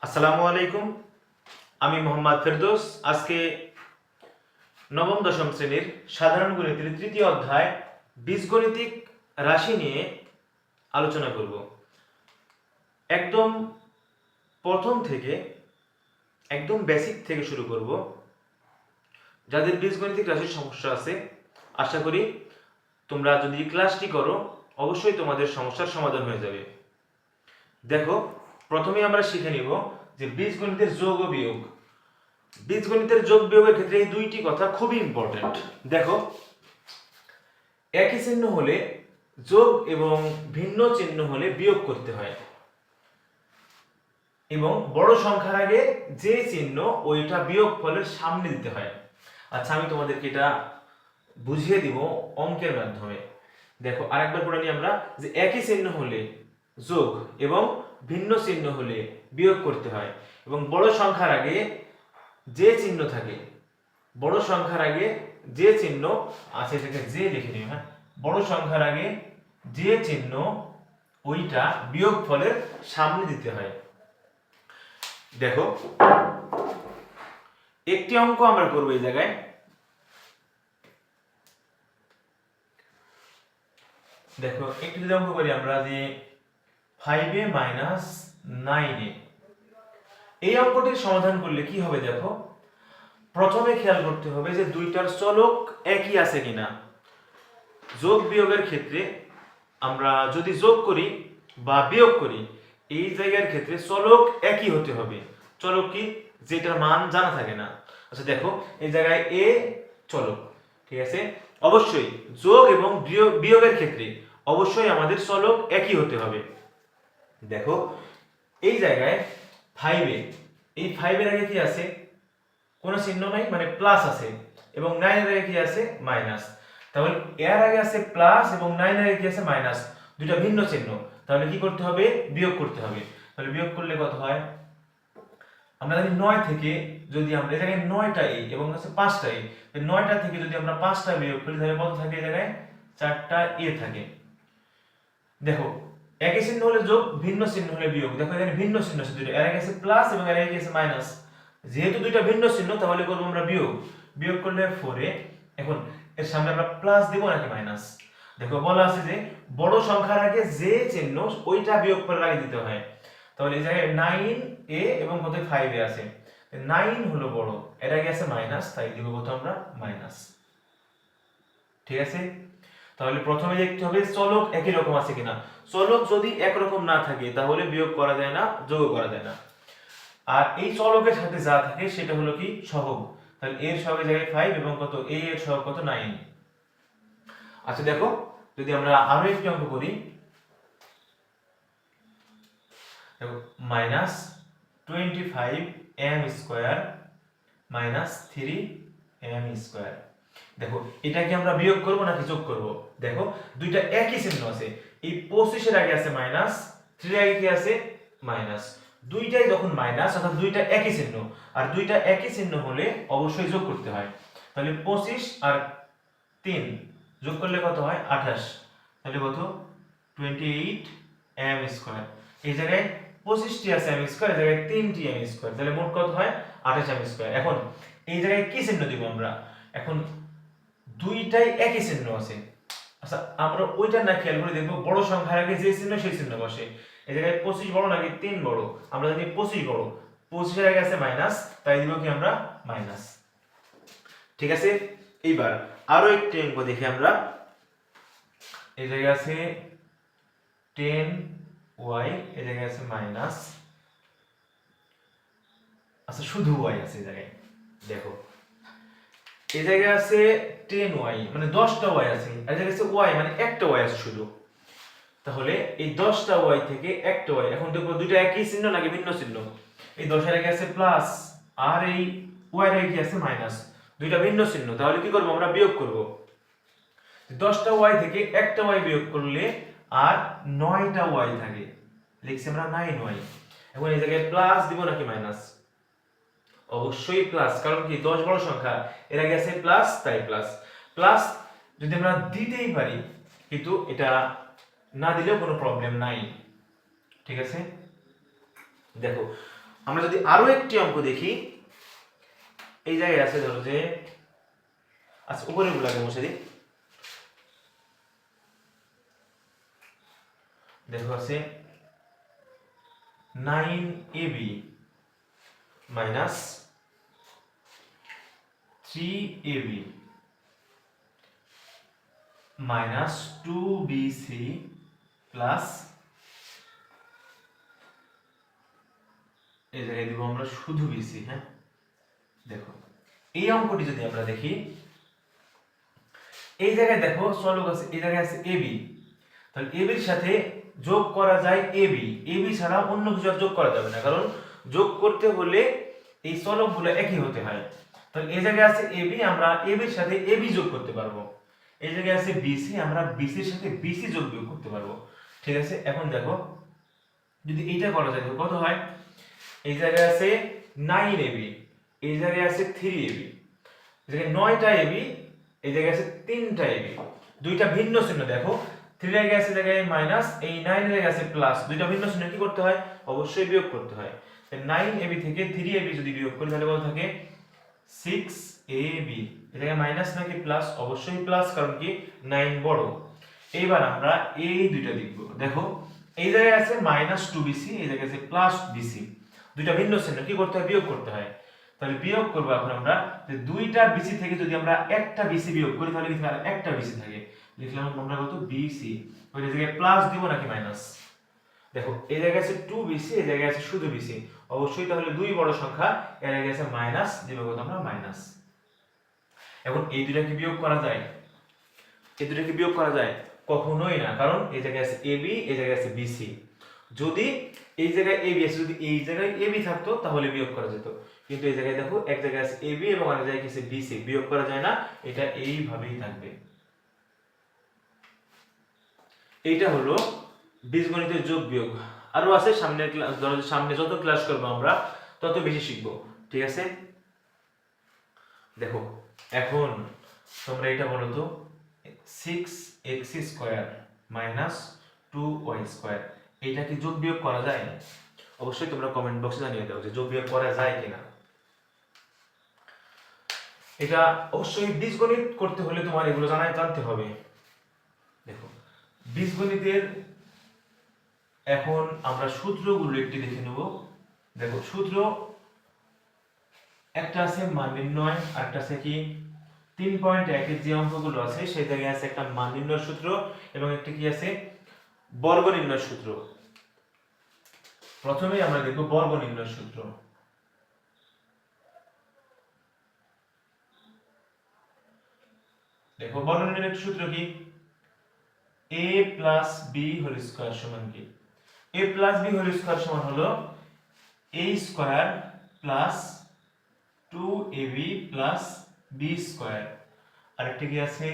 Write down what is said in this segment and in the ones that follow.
আসসালামু আলাইকুম। আমি মোহাম্মদ ফেরদৌস। আজকে নবম দশম শ্রেণীর সাধারণ গণিতের তৃতীয় অধ্যায় বীজগণিতিক রাশি নিয়ে আলোচনা করব। একদম প্রথম থেকে একদম বেসিক থেকে শুরু করব। যাদের বীজগণিতিক রাশির সমস্যা আছে, আশা করি তোমরা যদি ক্লাসটি করো অবশ্যই তোমাদের সমস্যার সমাধান হয়ে যাবে। দেখো, প্রথমে আমরা শিখে নিব যে বীজগণিতের যোগ ও বিয়োগ। বীজগণিতের যোগ বিয়োগের ক্ষেত্রে এই দুইটি কথা খুবই ইম্পর্টেন্ট। দেখো, একই চিহ্ন হলে যোগ এবং ভিন্ন চিহ্ন হলে বিয়োগ করতে হয়, এবং বড় সংখ্যার আগে যে চিহ্ন ওইটা বিয়োগ ফলের সামনে দিতে হয়। আচ্ছা, আমি তোমাদেরকে এটা বুঝিয়ে দিব অঙ্কের মাধ্যমে। দেখো, আরেকবার পড়ে নিই আমরা যে একই চিহ্ন হলে যোগ এবং ভিন্ন চিহ্ন হলে বিয়োগ করতে হয়, এবং বড় সংখ্যার আগে যে চিহ্ন থাকে, বড় সংখ্যার আগে যে চিহ্ন আছে সেটাকে যে লিখে নিও। হ্যাঁ, বড় সংখ্যার আগে যে চিহ্ন ওইটা বিয়োগ ফলের সামনে দিতে হয়। দেখো, একটি অঙ্ক আমরা করব এই জায়গায়। দেখো, একটি যদি অঙ্ক করি আমরা যে 5a মাইনাস 9a, এই অঙ্কটির সমাধান করলে কি হবে? দেখো, প্রথমে খেয়াল করতে হবে যে দুইটার চলক একই আছে কিনা। যোগ বিয়োগের ক্ষেত্রে আমরা যদি যোগ করি বা বিয়োগ করি, এই জায়গার ক্ষেত্রে চলক একই হতে হবে। চলক কি? যেটার মান জানা থাকে না। আচ্ছা দেখো, এই জায়গায় এ চলক, ঠিক আছে। অবশ্যই যোগ এবং বিয়োগের ক্ষেত্রে অবশ্যই আমাদের চলক একই হতে হবে। দেখো, এই জায়গায় 5a, এই 5 এর আগে কি আছে? কোনো চিহ্ন নাই, মানে প্লাস আছে, এবং 9 এর আগে কি আছে? মাইনাস। তাহলে এর আগে আছে প্লাস এবং 9 এর আগে কি আছে? মাইনাস। দুটো ভিন্ন চিহ্ন, তাহলে কি করতে হবে? বিয়োগ করতে হবে। তাহলে বিয়োগ করলে কত হয়? আমরা জানি 9 থেকে যদি আমরা এই জায়গায় 9টা a এবং আছে 5টা a, এই 9টা থেকে যদি আমরা 5টা বিয়োগ করি তাহলে কত থাকে? এই জায়গায় 4টা a থাকে। দেখো, একই চিহ্ন হলে যোগ, ভিন্ন চিহ্ন হলে বিয়োগ। দেখো, এখানে ভিন্ন চিহ্ন আছে দুটো, এর আগে আছে প্লাস এবং এর আগে আছে মাইনাস। যেহেতু দুইটা ভিন্ন চিহ্ন, তাহলে করব আমরা বিয়োগ। বিয়োগ করলে 4a। এখন এর সামনে আমরা প্লাস দিব নাকি মাইনাস? দেখো, বলা আছে যে বড় সংখ্যার আগে যে চিহ্ন ওইটা বিয়োগ করার আগে দিতে হয়। তাহলে এই জায়গায় 9a এবং কত? 5a আছে। 9 হলো বড়, এর আগে আছে মাইনাস, তাই দিব কত আমরা? মাইনাস। ঠিক আছে। তাহলে প্রথমে দেখতে হবে চলক একই রকম আছে কিনা। চলক যদি একরকম না থাকে তাহলে বিয়োগ করা যায় না, যোগ করা যায় না। আর এই চলকের সাথে যা থাকে সেটা হলো কি? সহগ। তাহলে এর সহগের জায়গায় 5 এবং কত? a এর সহগ কত? 9। আচ্ছা দেখো, যদি আমরা আরো একটি অঙ্ক করি, দেখো, minus 25m square minus 3m square. দেখো, এটা কি আমরা বিয়োগ করব নাকি যোগ করব? দেখো, দুইটা একই চিহ্ন আছে। এই 25 এর আগে আছে মাইনাস, 3 এর আগে কি আছে? মাইনাস। দুইটাই যখন মাইনাস, অর্থাৎ দুইটা একই চিহ্ন, আর দুইটা একই চিহ্ন হলে অবশ্যই যোগ করতে হয়। তাহলে 25 আর 3 যোগ করলে কত হয়? 28। তাহলে কত? 28m square. এই জায়গায় 25টি আছে m স্কয়ার, এই জায়গায় 3টি m স্কয়ার, তাহলে মোট কত হয়? 28m square. এখন এই জায়গায় কি চিহ্ন দিব আমরা? এখন দুইটাই একই চিহ্ন আছে। আচ্ছা, আমরা ওইটা না খেয়াল করে দেখবো বড় সংখ্যার আগে যে চিহ্ন সেই চিহ্ন বসে। এই জায়গায় 25 বড় নাকি 3 বড়? আমরা জানি 25 বড়। 25 এর আগে আছে মাইনাস, তাই দিব কি আমরা? মাইনাস। ঠিক আছে। এইবার আরো একটি অঙ্ক দেখি আমরা। এই জায়গায় আছে 10y, এই জায়গায় আছে মাইনাস, আচ্ছা শুধু y আছে এই জায়গায়। দেখো, এই জায়গায় আছে 10y মানে 10টা y আছে, আর এই জায়গায় আছে y মানে একটা y আছে শুধু। তাহলে এই 10টা y থেকে একটা y, এখন দেখো দুইটা একই চিহ্ন নাকি ভিন্ন চিহ্ন? এই 10 এর আগে আছে প্লাস আর এই y এর আগে কি আছে? মাইনাস। দুইটা ভিন্ন চিহ্ন, তাহলে কি করব আমরা? বিয়োগ করব। 10টা y থেকে একটা y বিয়োগ করলে আর 9টা y থাকে, লিখছি আমরা 9y। এখন এই জায়গায় প্লাস দিব নাকি মাইনাস? অবশ্যই প্লাস, কারণ কি 10 বড় সংখ্যা, এর আগে আছে প্লাস, তাই প্লাস। প্লাস যদি আমরা দিতেই পারি, কিন্তু এটা না দিলেও কোনো প্রবলেম নাই। ঠিক আছে। দেখো, আমরা যদি আরো একটি অঙ্ক দেখি, এই জায়গায় আছে ধরো যে, আচ্ছা উপরে গুলাকে মুছে দিই। দেখো আছে 9ab minus 3ab minus 2bc plus, এই জায়গায় দিব আমরা শুধু bc। হ্যাঁ, দেখো এই অঙ্কটি যদি আমরা দেখি, এই জায়গায় দেখো চলক আছে, এই জায়গায় আছে ab, তাহলে ab এর সাথে যোগ করা যায় ab, ab ছাড়া অন্য কিছু আর যোগ করা যাবে না, কারণ যোগ করতে হলে এই চলকগুলো একই হতে হয়। তাহলে এই জায়গায় আছে ab, আমরা ab এর সাথে ab যোগ করতে পারবো। এই জায়গায় আছে bc, আমরা bc এর সাথে bc যোগ বিয়োগ করতে পারবো। ঠিক আছে, এখন দেখো যদি এইটা করা যায় কত হয়, এই জায়গায় আছে 9ab, এই জায়গায় আছে 3ab, এই জায়গায় 9টা ab, এই জায়গায় আছে 3টা ab, দুইটা ভিন্ন চিহ্ন। দেখো 3 এর জায়গায় আছে জায়গায় মাইনাস, এই 9 এর জায়গায় আছে প্লাস, দুইটা ভিন্ন চিহ্ন কি করতে হয়, অবশ্যই বিয়োগ করতে হয়। 9ab থেকে 3ab যদি বিয়োগ করি তাহলে কত থাকে 6ab, এই জায়গায় মাইনাস নাকি প্লাস, অবশ্যই প্লাস, কারণ কি 9 বড়। এইবার আমরা এই দুইটা লিখব। দেখো এই জায়গায় আছে মাইনাস 2bc, এই জায়গায় আছে প্লাস bc, দুইটা ভিন্ন চিহ্ন কি করতে হয়, বিয়োগ করতে হয়। তাহলে বিয়োগ করব এখন আমরা, যে দুইটা bc থেকে যদি আমরা একটা bc বিয়োগ করি তাহলে কি আর একটা bc থাকে, লিখলাম আমরা কত bc, ওই জায়গায় প্লাস দিব নাকি মাইনাস। দেখো এই জায়গায় আছে 2bc, এই জায়গায় আছে শুধু bc, অবশ্যই তাহলে দুই বড় সংখ্যা, এর জায়গায় আছে মাইনাস, দিব কত আমরা মাইনাস। এখন এই দুইটাকে বিয়োগ করা যায়, এই দুইটাকে বিয়োগ করা যায় কখনোই না, কারণ এই জায়গায় আছে ab, এই জায়গায় আছে bc, যদি এই জায়গায় ab আছে, যদি এই জায়গায় ab থাকতো তাহলে বিয়োগ করা যেত, কিন্তু এই জায়গায় দেখো এক জায়গায় আছে ab এবং আরেক জায়গায় আছে bc, বিয়োগ করা যায় না, এটা এইভাবেই থাকবে। এইটা হলো বীজগণিতের যোগ বিয়োগ। আরো আছে সামনের ক্লাস, সামনে যত ক্লাস করব আমরা তত বেশি শিখবো। ঠিক আছে, দেখো এখন তোমরা এটা বলো তো, 6x² মাইনাস 2y², এইটা কি যোগ বিয়োগ করা যায়? অবশ্যই তোমরা কমেন্ট বক্সে জানিয়ে দাও যে যোগ বিয়োগ করা যায় কিনা। এটা অবশ্যই বীজগণিত করতে হলে তোমার এগুলো জানতে হবে। দেখো বীজগণিতের এখন আমরা সূত্রগুলো একটি দেখে নেব। দেখো সূত্র একটা আছে মান নির্ণয়, আরেকটা আছে কি 3.1 এর যে অঙ্কগুলো আছে সেই জায়গায় আছে একটা মান নির্ণয় সূত্র এবং একটা কি আছে বর্গ নির্ণয় সূত্র। প্রথমেই আমরা দেখব বর্গ নির্ণয় সূত্র। দেখো বর্গ নির্ণয়ের সূত্র কি, a plus b whole square সমান কি, a plus b whole square সমান হলো a square plus 2ab plus b square, আরেকটা কি আছে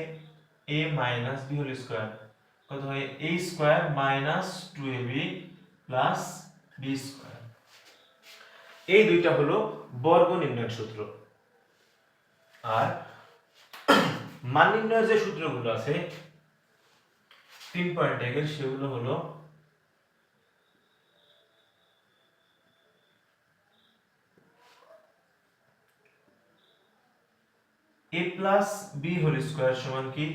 a minus b whole square, কত হয় a square minus 2ab plus b square. এই দুইটা হলো বর্গ নির্ণয়ের সূত্র। আর মান নির্ণয়ের যে সূত্রগুলো আছে 3.1 এর, সেগুলো হলো a plus b whole square সমান কি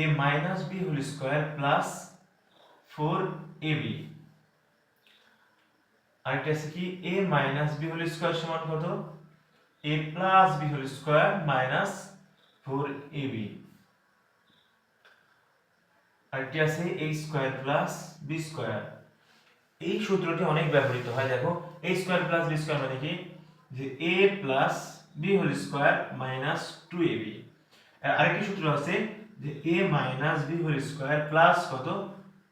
a minus b whole square plus 4ab, আরেকটা আছে কি a minus b whole square সমান কত a plus b whole square minus 4ab, আরেকটি আছে a square plus b square. এই সূত্রটি অনেক ব্যবহৃত হয়। দেখো a square plus b square মানে কি, যে a plus b whole square minus 2ab। আরেকটি সূত্র আছে যে a minus b whole square plus কত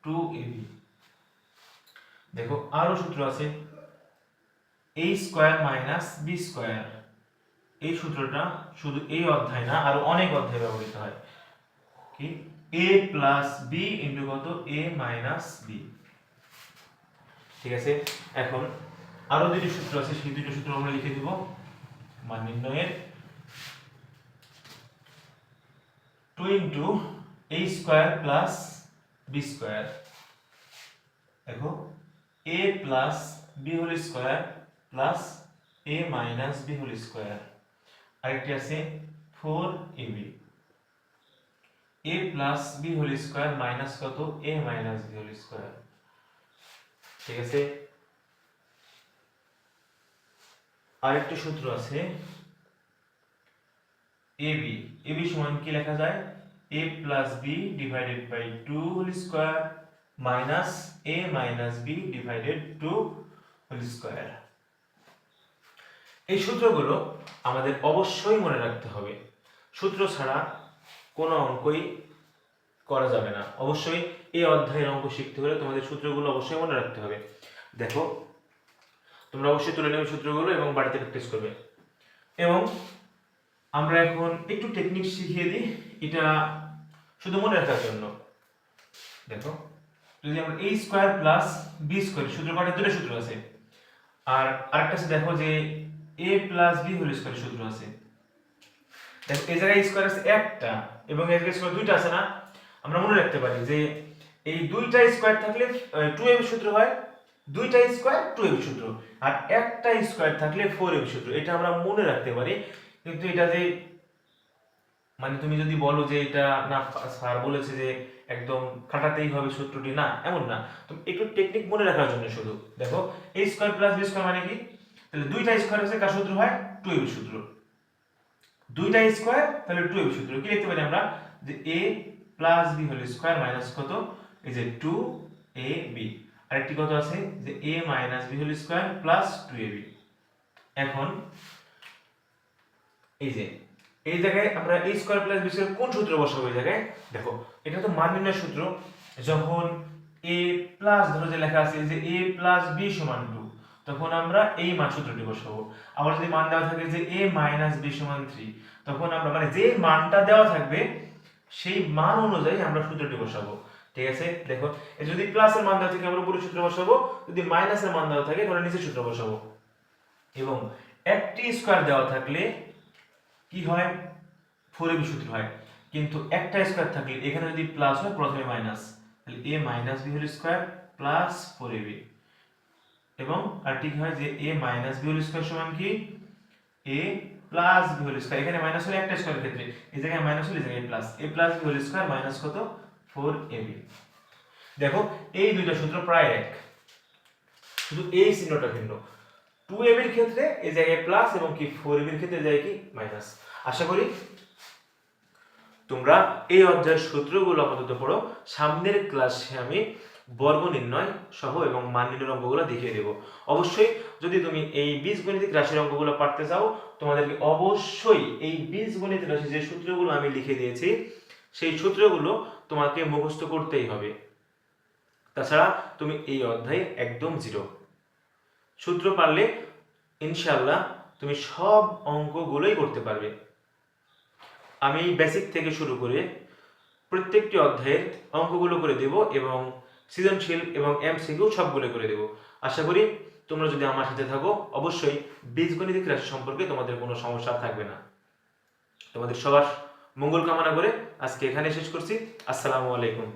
2ab। দেখো আরো সূত্র আছে a square minus b square. এই সূত্রটা শুধু এই অধ্যায় না, আরো অনেক অধ্যায়ে ব্যবহৃত হয়। কি a প্লাস b ইনটু কত a মাইনাস b। ঠিক আছে, এখন আরো দুটি সূত্র আছে, সেই দুটো সূত্র আমরা লিখে দিব। মান নির্ণয়ের 2 into a square plus b square. দেখো a plus b whole square plus a minus b whole square, আরেকটি আছে 4ab এ plus b whole square minus কত a minus b whole square. ঠিক আছে, আরেকটি সূত্র আছে এবি, এবি সমান কি লেখা যায় a plus B divided by 2 whole square minus a minus B divided 2 whole square. এই সূত্রগুলো আমাদের অবশ্যই মনে রাখতে হবে, সূত্র ছাড়া কোনো অঙ্কই করা যাবে না। অবশ্যই এই অধ্যায়ের অঙ্ক শিখতে হলে তোমাদের সূত্রগুলো অবশ্যই মনে রাখতে হবে। দেখো তোমরা অবশ্যই তুলে নেবে সূত্রগুলো এবং বাড়িতে প্র্যাকটিস করবে। এবং আমরা এখন একটু টেকনিক শিখিয়ে দিই, এটা শুধু মনে রাখার জন্য। দেখো যদি আমরা a square plus b square সূত্র পাঠে দুটো সূত্র আছে, আর আরেকটা আছে দেখো যে a plus b whole square সূত্র আছে। দেখো এই জায়গায় স্কয়ার আছে একটা এবং এই জায়গায় স্কয়ার দুইটা আছে না, আমরা মনে রাখতে পারি যে এই দুইটা স্কয়ার থাকলে 2ab সূত্র হয়, দুইটা স্কয়ার 2ab সূত্র, আর একটা স্কয়ার থাকলে 4ab সূত্র। এটা আমরা মনে রাখতে পারি, কিন্তু এটা যে মানে তুমি যদি বলো যে এটা না স্যার বলেছে যে একদম খাটাতেই হবে সূত্রটি, না এমন না, তুমি একটু টেকনিক মনে রাখার জন্য শুধু। দেখো a square plus b square মানে কি, তাহলে দুইটা স্কয়ার আছে কার সূত্র হয় 2ab সূত্র, দুইটা স্কয়ার তাহলে 2ab সূত্র। কি লিখতে পারি আমরা যে a plus b whole square minus কত এই যে 2ab, আরেকটি কত আছে যে a minus b whole square plus 2ab। এখন এই যে এই জায়গায় আমরা a square plus b square কোন সূত্র বসাবো এই জায়গায়, দেখো এটা তো মান নির্ণয় সূত্র। যখন a প্লাস ধরো যে লেখা আছে যে a প্লাস b সমান 2, তখন আমরা এই মান সূত্রটি বসাবো। আবার যদি মান দেওয়া থাকে যে a মাইনাস b সমান 3, তখন আমরা মানে যে মানটা দেওয়া থাকবে সেই মান অনুযায়ী আমরা সূত্রটি বসাবো। ঠিক আছে, দেখো যদি প্লাসের মান দেওয়া থাকে আমরা উপরে সূত্র বসাবো, যদি মাইনাসের মান দেওয়া থাকে তাহলে নিচে সূত্র বসাবো। এবং একটি স্কয়ার দেওয়া থাকলে কি হয় 4ab সূত্র হয়, কিন্তু একটা স্কয়ার থাকলে এখানে যদি প্লাস হয় প্রথমে মাইনাস, তাহলে a minus b whole square plus 4ab। এবং আর ঠিক হয় যে a minus b whole square সমান কি a plus b whole square, এখানে মাইনাস হলে একটা স্কয়ার ক্ষেত্রে এই জায়গায় মাইনাস হলে এই জায়গায় plus, a plus b whole square minus কত 4ab। দেখো এই দুইটা সূত্র প্রায় এক, শুধু এই চিহ্নটা ভিন্ন। 2ab এর ক্ষেত্রে এই জায়গায় প্লাস এবং কি 4ab এর ক্ষেত্রে এই জায়গায় কি মাইনাস। আশা করি তোমরা এই অধ্যায়ের সূত্রগুলো আপাতত পড়ো, সামনের ক্লাসে আমি বর্গ নির্ণয় সহ এবং মান নির্ণয়ের অঙ্কগুলো দেখিয়ে দেব। অবশ্যই যদি তুমি এই বীজগণিতিক রাশির অঙ্কগুলো পারতে চাও, তোমাদেরকে অবশ্যই এই বীজগণিত রাশি যে সূত্রগুলো আমি লিখে দিয়েছি সেই সূত্রগুলো তোমাকে মুখস্থ করতেই হবে, তাছাড়া তুমি এই অধ্যায়ে একদম জিরো। সূত্র পারলে ইনশাআল্লাহ তুমি সব অঙ্কগুলোই করতে পারবে। আমি বেসিক থেকে শুরু করে প্রত্যেকটি অধ্যায়ের অঙ্কগুলো করে দেব এবং সৃজনশীল এবং এমসিকিউ সবগুলো করে দেব। আশা করি তোমরা যদি আমার সাথে থাকো অবশ্যই বীজগণিতিক রাশি সম্পর্কে তোমাদের কোনো সমস্যা থাকবে না। তোমাদের সবার মঙ্গল কামনা করে আজকে এখানে শেষ করছি। আসসালামু আলাইকুম।